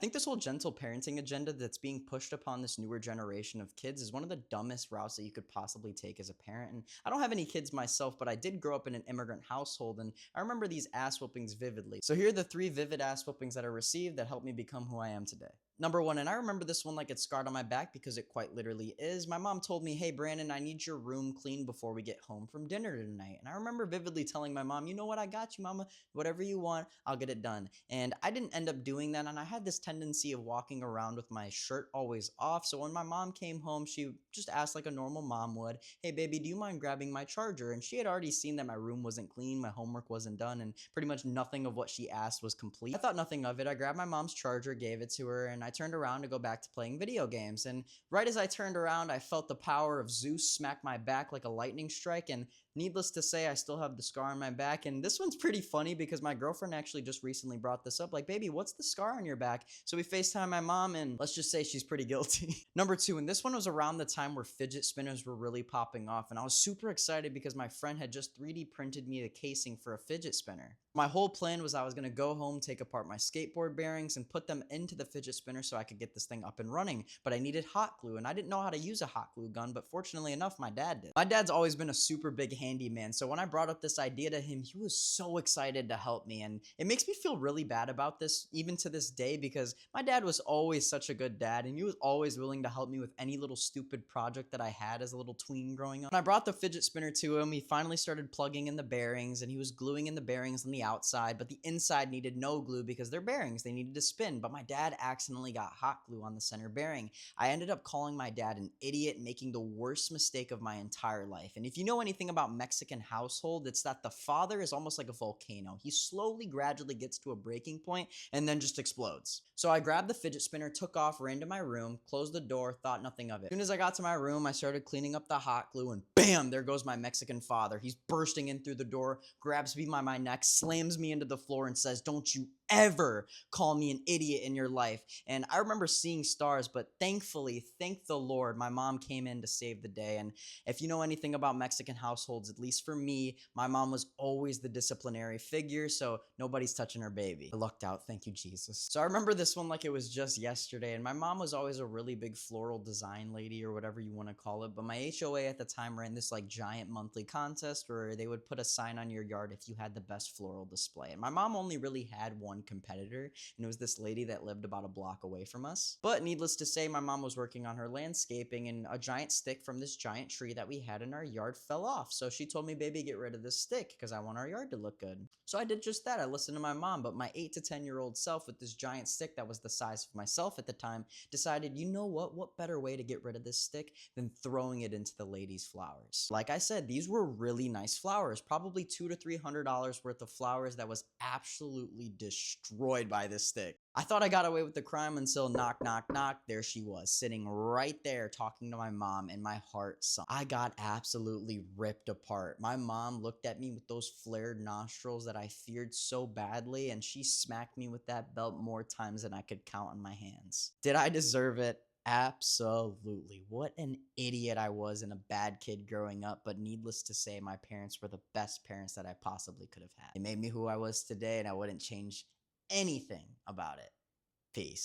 think this whole gentle parenting agenda that's being pushed upon this newer generation of kids is one of the dumbest routes that you could possibly take as a parent. And I don't have any kids myself, but I did grow up in an immigrant household, and I remember these ass whoopings vividly. So here are the 3 vivid ass whoopings that I received that helped me become who I am today. Number 1, and I remember this one like it's scarred on my back because it quite literally is. My mom told me, "Hey Brandon, I need your room cleaned before we get home from dinner tonight." And I remember vividly telling my mom, "You know what? I got you, mama. Whatever you want, I'll get it done." And I didn't end up doing that, and I had this tendency of walking around with my shirt always off. So when my mom came home, she just asked like a normal mom would, "Hey baby, do you mind grabbing my charger?" And she had already seen that my room wasn't clean, my homework wasn't done, and pretty much nothing of what she asked was complete. I thought nothing of it. I grabbed my mom's charger, gave it to her, and I turned around to go back to playing video games. And right as I turned around, I felt the power of Zeus smack my back like a lightning strike, and needless to say, I still have the scar on my back. And this one's pretty funny because my girlfriend actually just recently brought this up. Like, "Baby, what's the scar on your back?" So we FaceTime my mom, and let's just say she's pretty guilty. Number 2, and this one was around the time where fidget spinners were really popping off. And I was super excited because my friend had just 3D printed me the casing for a fidget spinner. My whole plan was I was going to go home, take apart my skateboard bearings, and put them into the fidget spinner so I could get this thing up and running. But I needed hot glue, and I didn't know how to use a hot glue gun, but fortunately enough, my dad did. My dad's always been a super big handyman, so when I brought up this idea to him, he was so excited to help me. And it makes me feel really bad about this, even to this day, because my dad was always such a good dad, and he was always willing to help me with any little stupid project that I had as a little tween growing up. When I brought the fidget spinner to him, he finally started plugging in the bearings, and he was gluing in the bearings on the outside, but the inside needed no glue because they're bearings, they needed to spin. But my dad accidentally got hot glue on the center bearing. I ended up calling my dad an idiot and making the worst mistake of my entire life. And if you know anything about Mexican household, it's that the father is almost like a volcano. He slowly, gradually gets to a breaking point and then just explodes. So I grabbed the fidget spinner, took off, ran to my room, closed the door, thought nothing of it. As soon as I got to my room, I started cleaning up the hot glue, and bam, there goes my Mexican father. He's bursting in through the door, grabs me by my neck, slams me into the floor, and says, "Don't you ever call me an idiot in your life." And I remember seeing stars, but thankfully, thank the Lord, my mom came in to save the day. And if you know anything about Mexican households, at least for me, my mom was always the disciplinary figure, so nobody's touching her baby. I lucked out, thank you, Jesus. So I remember this one like it was just yesterday, and my mom was always a really big floral design lady, or whatever you want to call it, but my HOA at the time ran this like giant monthly contest where they would put a sign on your yard if you had the best floral display. And my mom only really had one competitor, and it was this lady that lived about a block away from us. But needless to say, my mom was working on her landscaping, and a giant stick from this giant tree that we had in our yard fell off. So she told me, "Baby, get rid of this stick because I want our yard to look good." So I did just that. I listened to my mom, but my 8 to 10-year-old self with this giant stick that was the size of myself at the time decided, you know what better way to get rid of this stick than throwing it into the lady's flowers. Like I said, these were really nice flowers, probably $200 to $300 worth of flowers that was absolutely destroyed by this stick. I thought I got away with the crime until knock, knock, knock. There she was, sitting right there talking to my mom, and my heart sunk. I got absolutely ripped apart. My mom looked at me with those flared nostrils that I feared so badly, and she smacked me with that belt more times than I could count on my hands. Did I deserve it? Absolutely. What an idiot I was and a bad kid growing up, but needless to say, my parents were the best parents that I possibly could have had. They made me who I was today, and I wouldn't change anything about it. Peace.